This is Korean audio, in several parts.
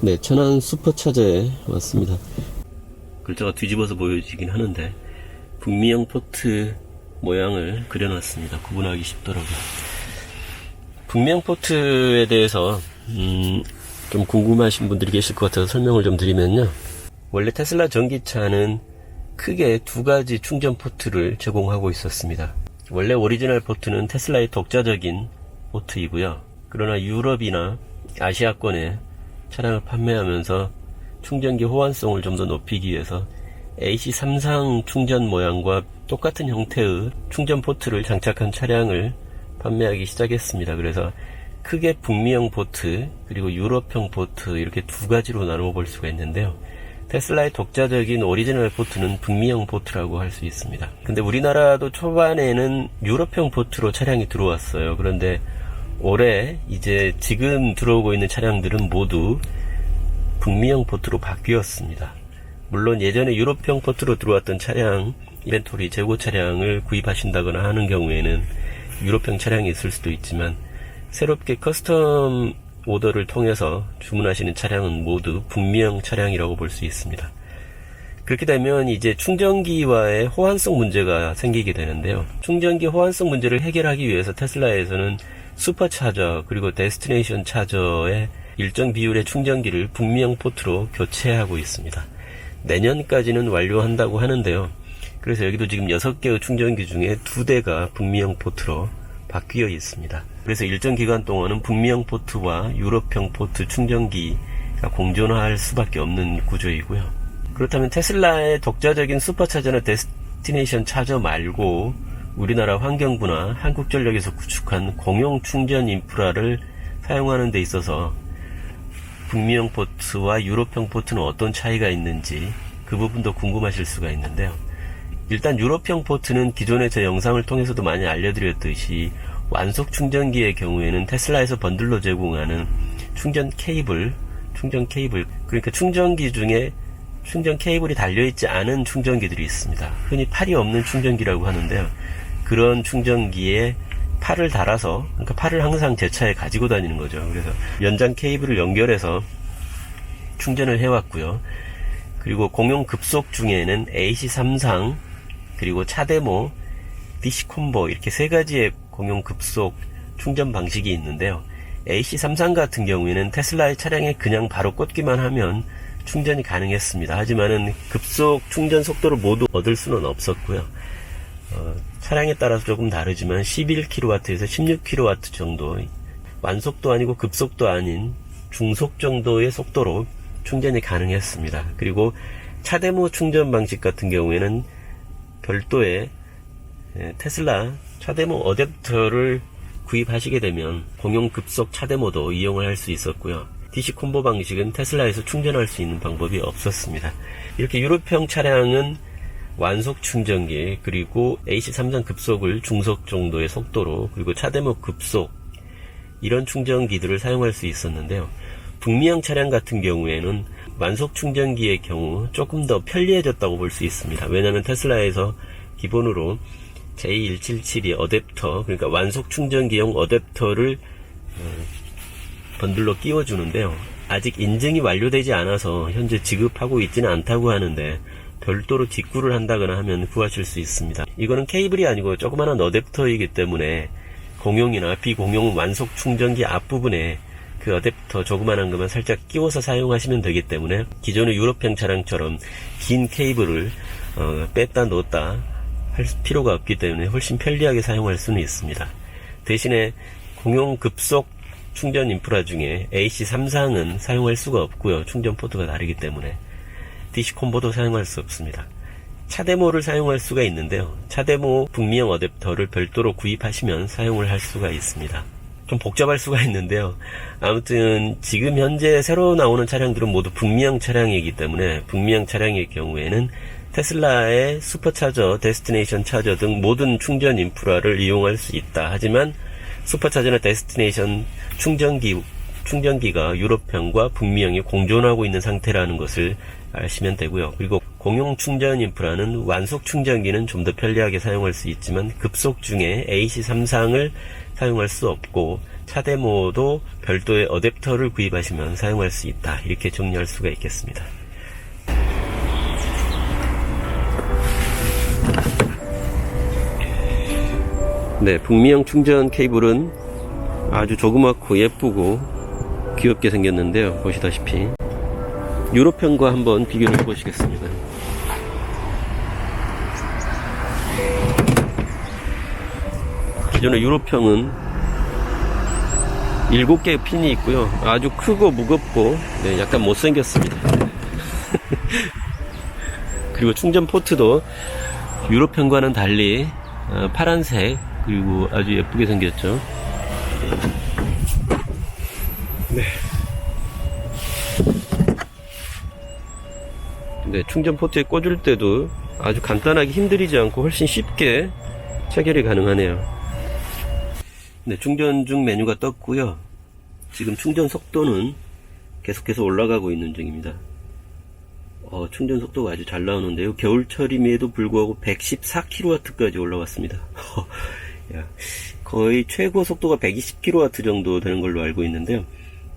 네, 천안 슈퍼차저에 왔습니다. 글자가 뒤집어서 보여지긴 하는데 북미형 포트 모양을 그려놨습니다. 구분하기 쉽더라고요. 북미형 포트에 대해서 좀 궁금하신 분들이 계실 것 같아서 설명을 좀 드리면요. 원래 테슬라 전기차는 크게 두 가지 충전 포트를 제공하고 있었습니다. 원래 오리지널 포트는 테슬라의 독자적인 포트이고요. 그러나 유럽이나 아시아권에 차량을 판매하면서 충전기 호환성을 좀 더 높이기 위해서 AC3상 충전 모양과 똑같은 형태의 충전 포트를 장착한 차량을 판매하기 시작했습니다. 그래서 크게 북미형 포트 그리고 유럽형 포트 이렇게 두 가지로 나누어 볼 수가 있는데요. 테슬라의 독자적인 오리지널 포트는 북미형 포트라고 할 수 있습니다. 근데 우리나라도 초반에는 유럽형 포트로 차량이 들어왔어요. 그런데 올해 이제 지금 들어오고 있는 차량들은 모두 북미형 포트로 바뀌었습니다. 물론 예전에 유럽형 포트로 들어왔던 차량, 이벤토리 재고 차량을 구입하신다거나 하는 경우에는 유럽형 차량이 있을 수도 있지만 새롭게 커스텀 오더를 통해서 주문하시는 차량은 모두 북미형 차량이라고 볼 수 있습니다. 그렇게 되면 이제 충전기와의 호환성 문제가 생기게 되는데요. 충전기 호환성 문제를 해결하기 위해서 테슬라에서는 슈퍼차저 그리고 데스티네이션 차저의 일정 비율의 충전기를 북미형 포트로 교체하고 있습니다. 내년까지는 완료한다고 하는데요. 그래서 여기도 지금 6개의 충전기 중에 2대가 북미형 포트로 바뀌어 있습니다. 그래서 일정 기간 동안은 북미형 포트와 유럽형 포트 충전기가 공존할 수밖에 없는 구조이고요. 그렇다면 테슬라의 독자적인 슈퍼차저나 데스티네이션 차저 말고 우리나라 환경부나 한국전력에서 구축한 공용 충전 인프라를 사용하는 데 있어서 북미형 포트와 유럽형 포트는 어떤 차이가 있는지 그 부분도 궁금하실 수가 있는데요. 일단 유럽형 포트는 기존에 제 영상을 통해서도 많이 알려드렸듯이 완속 충전기의 경우에는 테슬라에서 번들로 제공하는 충전 케이블, 그러니까 충전기 중에 충전 케이블이 달려있지 않은 충전기들이 있습니다. 흔히 팔이 없는 충전기라고 하는데요. 그런 충전기에 팔을 달아서, 그러니까 팔을 항상 제 차에 가지고 다니는 거죠. 그래서 연장 케이블을 연결해서 충전을 해왔고요. 그리고 공용 급속 중에는 AC3상, 그리고 차데모, DC 콤보 이렇게 세 가지의 공용 급속 충전 방식이 있는데요. AC3상 같은 경우에는 테슬라의 차량에 그냥 바로 꽂기만 하면 충전이 가능했습니다. 하지만은 급속 충전 속도를 모두 얻을 수는 없었고요. 차량에 따라서 조금 다르지만 11kW에서 16kW 정도, 완속도 아니고 급속도 아닌 중속 정도의 속도로 충전이 가능했습니다. 그리고 차데모 충전 방식 같은 경우에는 별도의 테슬라 차데모 어댑터를 구입하시게 되면 공용 급속 차데모도 이용을 할 수 있었고요. DC 콤보 방식은 테슬라에서 충전할 수 있는 방법이 없었습니다. 이렇게 유럽형 차량은 완속 충전기, 그리고 AC3상 급속을 중속 정도의 속도로, 그리고 차데모 급속, 이런 충전기들을 사용할 수 있었는데요. 북미형 차량 같은 경우에는 완속 충전기의 경우 조금 더 편리해졌다고 볼 수 있습니다. 왜냐하면 테슬라에서 기본으로 J177이 어댑터, 그러니까 완속 충전기용 어댑터를 번들로 끼워주는데요. 아직 인증이 완료되지 않아서 현재 지급하고 있지는 않다고 하는데 별도로 직구를 한다거나 하면 구하실 수 있습니다. 이거는 케이블이 아니고 조그마한 어댑터이기 때문에 공용이나 비공용 완속 충전기 앞부분에 그 어댑터 조그만한 것만 살짝 끼워서 사용하시면 되기 때문에 기존의 유럽형 차량처럼 긴 케이블을 뺐다 넣었다 할 필요가 없기 때문에 훨씬 편리하게 사용할 수는 있습니다. 대신에 공용 급속 충전 인프라 중에 AC3상은 사용할 수가 없고요. 충전 포트가 다르기 때문에 DC 콤보도 사용할 수 없습니다. 차데모를 사용할 수가 있는데요. 차데모 북미형 어댑터를 별도로 구입하시면 사용을 할 수가 있습니다. 좀 복잡할 수가 있는데요. 아무튼 지금 현재 새로 나오는 차량들은 모두 북미형 차량이기 때문에 북미형 차량의 경우에는 테슬라의 슈퍼차저, 데스티네이션 차저 등 모든 충전 인프라를 이용할 수 있다. 하지만 슈퍼차저나 데스티네이션 충전기가 유럽형과 북미형이 공존하고 있는 상태라는 것을 아시면 되고요. 그리고 공용 충전 인프라는 완속 충전기는 좀 더 편리하게 사용할 수 있지만 급속 중에 AC33상을 사용할 수 없고 차데모도 별도의 어댑터를 구입하시면 사용할 수 있다. 이렇게 정리할 수가 있겠습니다. 네, 북미형 충전 케이블은 아주 조그맣고 예쁘고 귀엽게 생겼는데요. 보시다시피 유로편과 한번 비교를 해보시겠습니다. 기존의 유로편은 7개의 핀이 있고요. 아주 크고 무겁고 약간 못생겼습니다. 그리고 충전 포트도 유로편과는 달리 파란색 그리고 아주 예쁘게 생겼죠. 네, 충전 포트에 꽂을 때도 아주 간단하게 힘들이지 않고 훨씬 쉽게 체결이 가능하네요. 네, 충전 중 메뉴가 떴고요. 지금 충전 속도는 계속해서 올라가고 있는 중입니다. 충전 속도가 아주 잘 나오는데요. 겨울철임에도 불구하고 114kW까지 올라왔습니다. 거의 최고 속도가 120kW 정도 되는 걸로 알고 있는데요.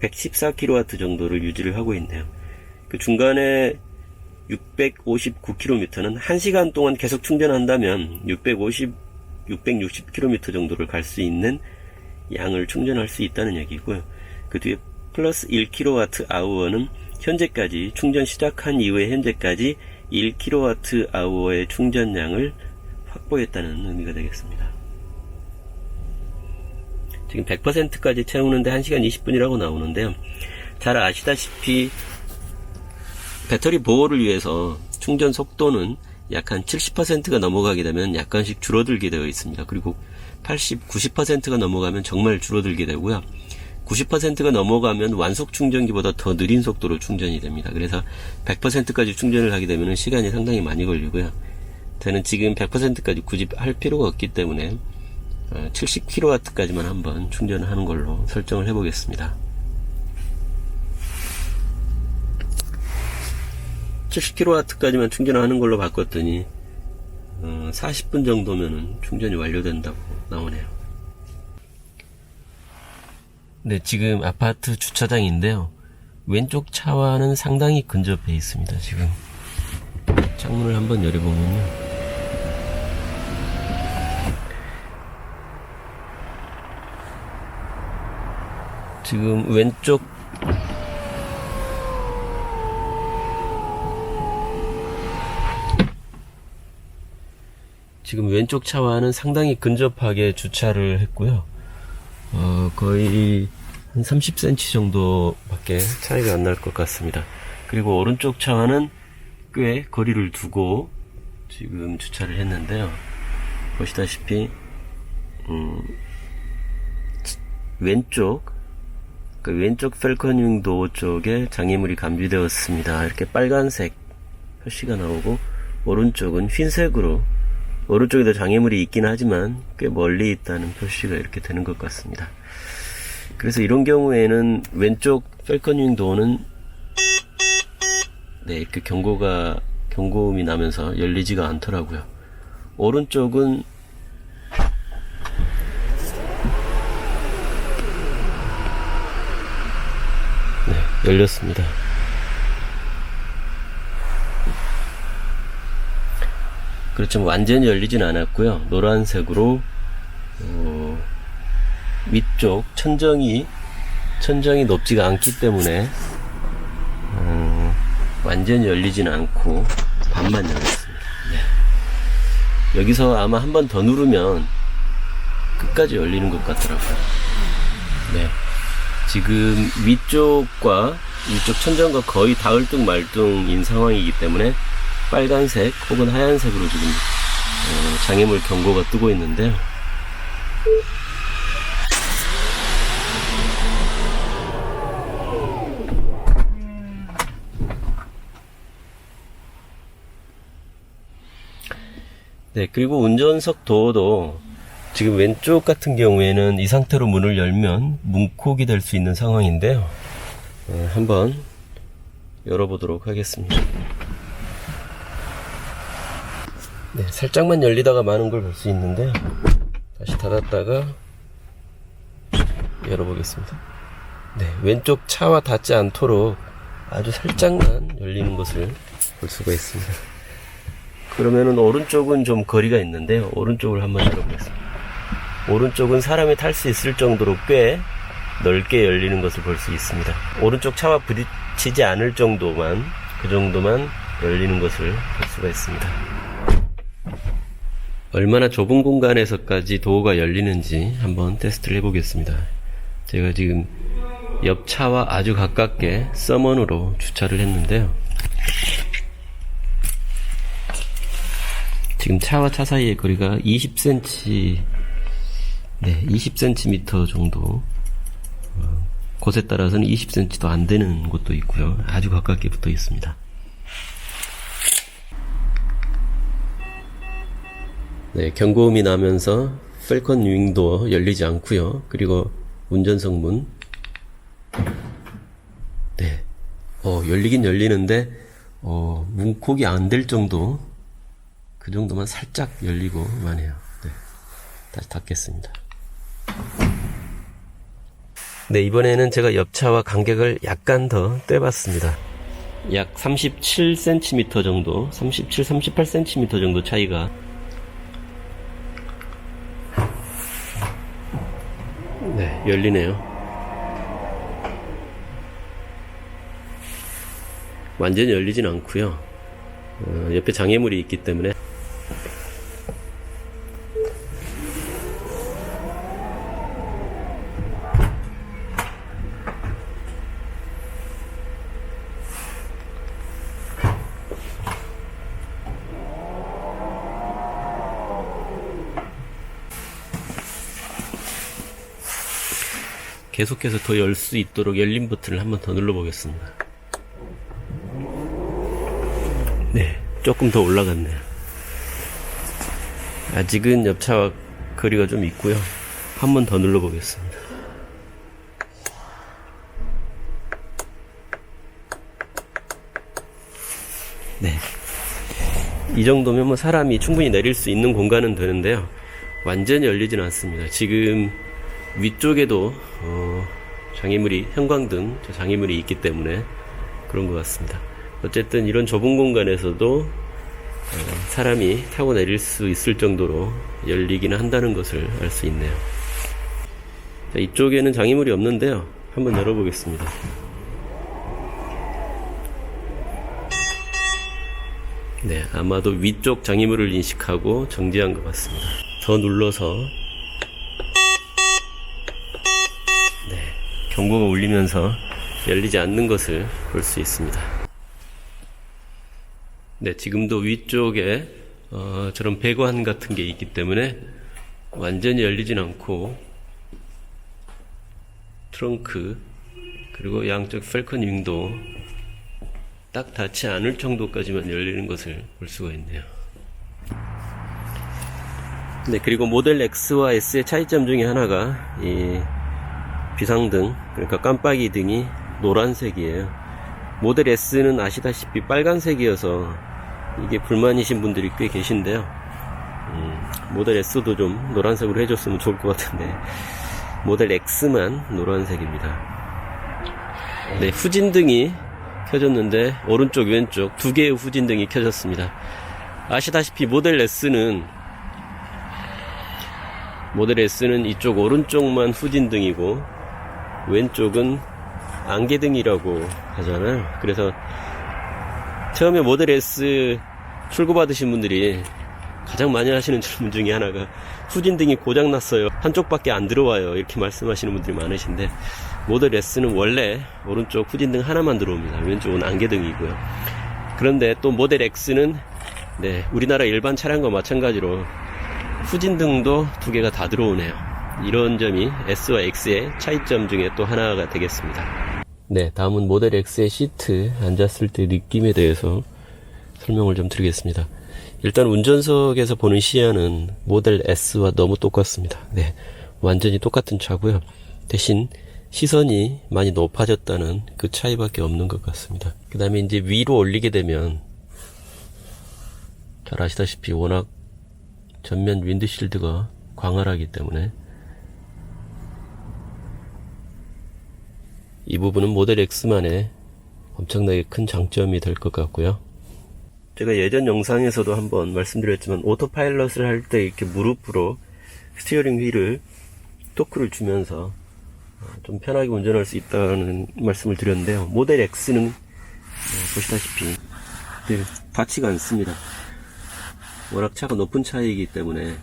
114kW 정도를 유지를 하고 있네요. 그 중간에 659km는 1시간 동안 계속 충전한다면 660km 정도를 갈 수 있는 양을 충전할 수 있다는 얘기고요. 그 뒤에 플러스 1kWh는 현재까지 충전 시작한 이후에 현재까지 1kWh의 충전량을 확보했다는 의미가 되겠습니다. 지금 100%까지 채우는데 1시간 20분이라고 나오는데요. 잘 아시다시피 배터리 보호를 위해서 충전 속도는 약 한 70%가 넘어가게 되면 약간씩 줄어들게 되어 있습니다. 그리고 80, 90%가 넘어가면 정말 줄어들게 되고요. 90%가 넘어가면 완속 충전기보다 더 느린 속도로 충전이 됩니다. 그래서 100%까지 충전을 하게 되면 시간이 상당히 많이 걸리고요. 저는 지금 100%까지 굳이 할 필요가 없기 때문에 70kW까지만 한번 충전하는 걸로 설정을 해 보겠습니다. 70kW까지만 충전하는 걸로 바꿨더니 40분 정도면 충전이 완료된다고 나오네요. 네, 지금 아파트 주차장인데요. 왼쪽 차와는 상당히 근접해 있습니다. 지금 창문을 한번 열어보면요. 지금 왼쪽 차와는 상당히 근접하게 주차를 했고요. 거의 한 30cm 정도밖에 차이가 안 날 것 같습니다. 그리고 오른쪽 차와는 꽤 거리를 두고 지금 주차를 했는데요. 보시다시피 왼쪽 펠커닝 도어 쪽에 장애물이 감지되었습니다. 이렇게 빨간색 표시가 나오고 오른쪽은 흰색으로 오른쪽에도 장애물이 있긴 하지만 꽤 멀리 있다는 표시가 이렇게 되는 것 같습니다. 그래서 이런 경우에는 왼쪽 펠커닝 도어는 이렇게 경고음이 나면서 열리지가 않더라고요. 오른쪽은 열렸습니다. 그렇지만 완전히 열리진 않았고요. 노란색으로 위쪽 천정이 높지가 않기 때문에 완전히 열리진 않고 반만 열렸습니다. 여기서 아마 한 번 더 누르면 끝까지 열리는 것 같더라고요. 지금 위쪽과 위쪽 천정과 거의 닿을 둥 말 둥인 상황이기 때문에 빨간색 혹은 하얀색으로 지금 장애물 경고가 뜨고 있는데요. 그리고 운전석 도어도 지금 왼쪽 같은 경우에는 이 상태로 문을 열면 문콕이 될 수 있는 상황인데요. 한번 열어보도록 하겠습니다. 네, 살짝만 열리다가 마는 걸 볼 수 있는데요. 다시 닫았다가 열어보겠습니다. 네, 왼쪽 차와 닿지 않도록 아주 살짝만 열리는 것을 볼 수가 있습니다. 그러면은 오른쪽은 좀 거리가 있는데요. 오른쪽을 한번 열어보겠습니다. 오른쪽은 사람이 탈 수 있을 정도로 꽤 넓게 열리는 것을 볼 수 있습니다. 오른쪽 차와 부딪히지 않을 정도만, 그 정도만 열리는 것을 볼 수가 있습니다. 얼마나 좁은 공간에서까지 도어가 열리는지 한번 테스트를 해보겠습니다. 제가 지금 옆 차와 아주 가깝게 서먼으로 주차를 했는데요. 지금 차와 차 사이의 거리가 20cm, 네, 20cm 정도, 곳에 따라서는 20cm도 안 되는 곳도 있고요. 아주 가깝게 붙어 있습니다. 네, 경고음이 나면서 펠컨 윙도 열리지 않고요. 그리고 운전석 문, 네, 열리긴 열리는데 문콕이 안 될 정도, 그 정도만 살짝 열리고만 해요. 네, 다시 닫겠습니다. 네, 이번에는 제가 옆차와 간격을 약간 더 떼봤습니다. 약 37cm 정도, 37, 38cm 정도 차이가. 네, 열리네요. 완전히 열리진 않고요. 옆에 장애물이 있기 때문에. 계속해서 더 열 수 있도록 열림 버튼을 한번 더 눌러 보겠습니다. 네, 조금 더 올라갔네요. 아직은 옆차와 거리가 좀 있고요. 한 번 더 눌러 보겠습니다. 네, 이 정도면 뭐 사람이 충분히 내릴 수 있는 공간은 되는데요. 완전히 열리지는 않습니다. 지금 위쪽에도 장애물이, 형광등 장애물이 있기 때문에 그런 것 같습니다. 어쨌든 이런 좁은 공간에서도 사람이 타고 내릴 수 있을 정도로 열리기는 한다는 것을 알 수 있네요. 자, 이쪽에는 장애물이 없는데요. 한번 열어보겠습니다. 네, 아마도 위쪽 장애물을 인식하고 정지한 것 같습니다. 더 눌러서, 네, 경고가 울리면서 열리지 않는 것을 볼 수 있습니다. 네, 지금도 위쪽에 저런 배관 같은 게 있기 때문에 완전히 열리진 않고, 트렁크 그리고 양쪽 펠컨 윙도 딱 닿지 않을 정도까지만 열리는 것을 볼 수가 있네요. 네, 그리고 모델 X와 S의 차이점 중에 하나가 이 비상등, 그러니까 깜빡이 등이 노란색이에요. 모델 S는 아시다시피 빨간색이어서 이게 불만이신 분들이 꽤 계신데요. 모델 S도 좀 노란색으로 해줬으면 좋을 것 같은데 모델 X만 노란색입니다. 네, 후진등이 켜졌는데 오른쪽 왼쪽 두 개의 후진등이 켜졌습니다. 아시다시피 모델 S는 이쪽 오른쪽만 후진등이고 왼쪽은 안개등이라고 하잖아요. 그래서 처음에 모델 S 출고받으신 분들이 가장 많이 하시는 질문 중에 하나가 후진등이 고장났어요, 한쪽밖에 안 들어와요, 이렇게 말씀하시는 분들이 많으신데, 모델 S는 원래 오른쪽 후진등 하나만 들어옵니다. 왼쪽은 안개등이고요. 그런데 또 모델 X는 네, 우리나라 일반 차량과 마찬가지로 후진등도 두 개가 다 들어오네요. 이런 점이 S와 X의 차이점 중에 또 하나가 되겠습니다. 네, 다음은 모델 X의 시트 앉았을 때 느낌에 대해서 설명을 좀 드리겠습니다. 일단 운전석에서 보는 시야는 모델 S와 너무 똑같습니다. 네, 완전히 똑같은 차고요. 대신 시선이 많이 높아졌다는 그 차이밖에 없는 것 같습니다. 그 다음에 이제 위로 올리게 되면 잘 아시다시피 워낙 전면 윈드실드가 광활하기 때문에 이 부분은 모델 X만의 엄청나게 큰 장점이 될 것 같고요. 제가 예전 영상에서도 한번 말씀드렸지만 오토파일럿을 할 때 이렇게 무릎으로 스티어링 휠을 토크를 주면서 좀 편하게 운전할 수 있다는 말씀을 드렸는데요. 모델 X는 보시다시피 닿지가 않습니다. 워낙 차가 높은 차이기 때문에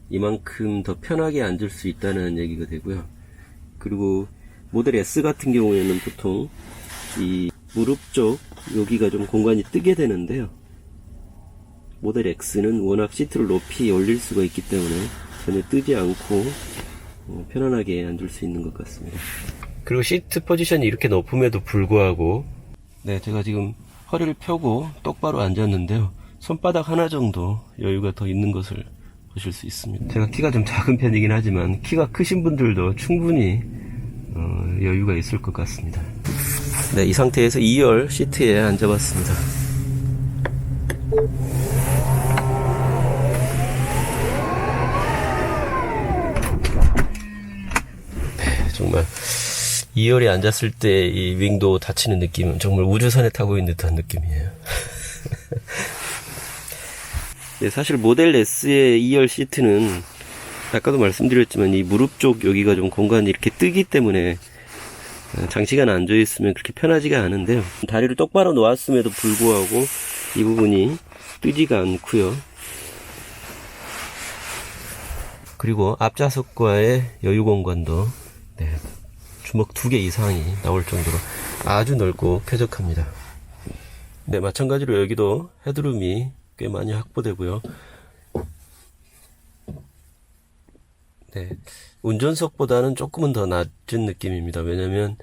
이만큼 더 편하게 앉을 수 있다는 얘기가 되고요. 그리고 모델 S 같은 경우에는 보통 이 무릎 쪽 여기가 좀 공간이 뜨게 되는데요. 모델 X는 워낙 시트를 높이 올릴 수가 있기 때문에 전혀 뜨지 않고 편안하게 앉을 수 있는 것 같습니다. 그리고 시트 포지션이 이렇게 높음에도 불구하고 제가 지금 허리를 펴고 똑바로 앉았는데요. 손바닥 하나 정도 여유가 더 있는 것을 보실 수 있습니다. 제가 키가 좀 작은 편이긴 하지만 키가 크신 분들도 충분히 여유가 있을 것 같습니다. 이 상태에서 2열 시트에 앉아봤습니다. 정말 2열에 앉았을 때 이 윙도 닫히는 느낌은 정말 우주선에 타고 있는 듯한 느낌이에요. 사실 모델 S의 2열 시트는 아까도 말씀드렸지만 이 무릎 쪽 여기가 좀 공간이 이렇게 뜨기 때문에 장시간 앉아있으면 그렇게 편하지가 않은데요. 다리를 똑바로 놓았음에도 불구하고 이 부분이 뜨지가 않고요. 그리고 앞좌석과의 여유 공간도 주먹 2개 이상이 나올 정도로 아주 넓고 쾌적합니다. 마찬가지로 여기도 헤드룸이 꽤 많이 확보되고요. 운전석보다는 조금은 더 낮은 느낌입니다. 왜냐면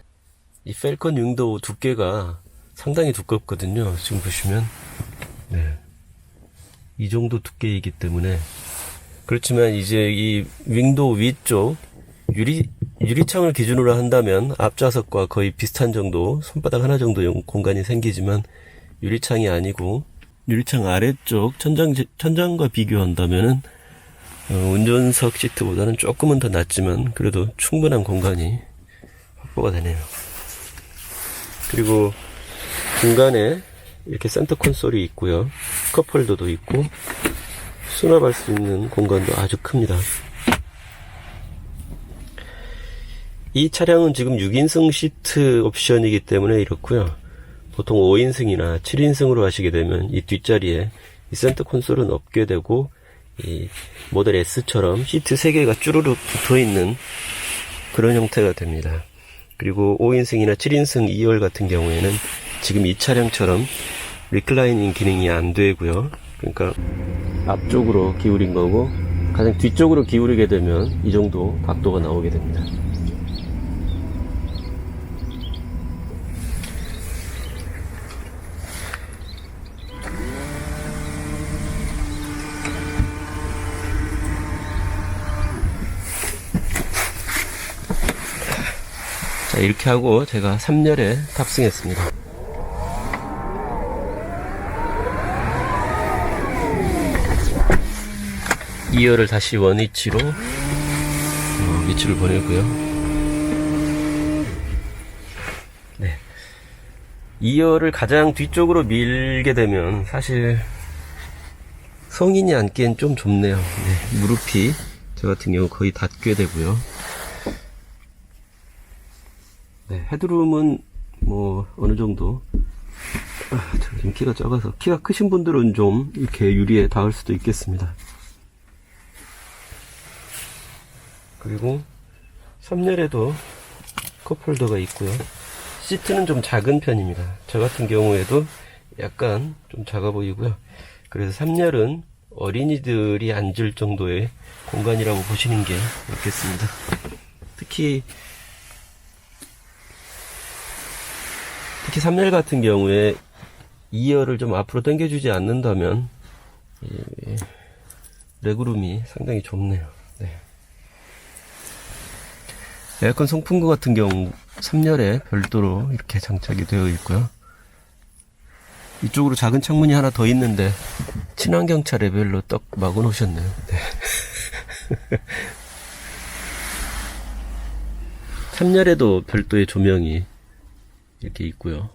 이 펠컨 윙도우 두께가 상당히 두껍거든요. 지금 보시면 이 정도 두께이기 때문에. 그렇지만 이제 이 윙도우 위쪽 유리창을 기준으로 한다면 앞좌석과 거의 비슷한 정도, 손바닥 하나 정도 공간이 생기지만 유리창이 아니고 유리창 아래쪽 천장과 비교한다면은 운전석 시트보다는 조금은 더 낮지만 그래도 충분한 공간이 확보가 되네요. 그리고 중간에 이렇게 센터 콘솔이 있고요. 컵홀더도 있고 수납할 수 있는 공간도 아주 큽니다. 이 차량은 지금 6인승 시트 옵션이기 때문에 이렇고요. 보통 5인승이나 7인승으로 하시게 되면 이 뒷자리에 이 센터 콘솔은 없게 되고 이 모델 S처럼 시트 3개가 쭈루룩 붙어있는 그런 형태가 됩니다. 그리고 5인승이나 7인승 2열 같은 경우에는 지금 이 차량처럼 리클라이닝 기능이 안 되고요. 그러니까 앞쪽으로 기울인 거고 가장 뒤쪽으로 기울이게 되면 이 정도 각도가 나오게 됩니다. 자, 이렇게 하고 제가 3열에 탑승했습니다. (2열을) 다시 원위치로 위치를 보내고요. 2열을 가장 뒤쪽으로 밀게 되면 사실 성인이 앉기엔 좀 좁네요. 무릎이 저 같은 경우 거의 닿게 되고요. 헤드룸은 뭐 어느 정도 제가 지금 키가 작아서 키가 크신 분들은 좀 이렇게 유리에 닿을 수도 있겠습니다. 그리고 3열에도 컵홀더가 있고요. 시트는 좀 작은 편입니다. 저 같은 경우에도 약간 좀 작아 보이고요. 그래서 3열은 어린이들이 앉을 정도의 공간이라고 보시는 게 맞겠습니다. 특히 3열 같은 경우에 2열을 좀 앞으로 당겨주지 않는다면 레그룸이 상당히 좁네요. 에어컨 송풍구 같은 경우 3열에 별도로 이렇게 장착이 되어 있고요. 이쪽으로 작은 창문이 하나 더 있는데 친환경차 레벨로 딱 막아 놓으셨네요. 네. 3열에도 별도의 조명이 이렇게 있고요.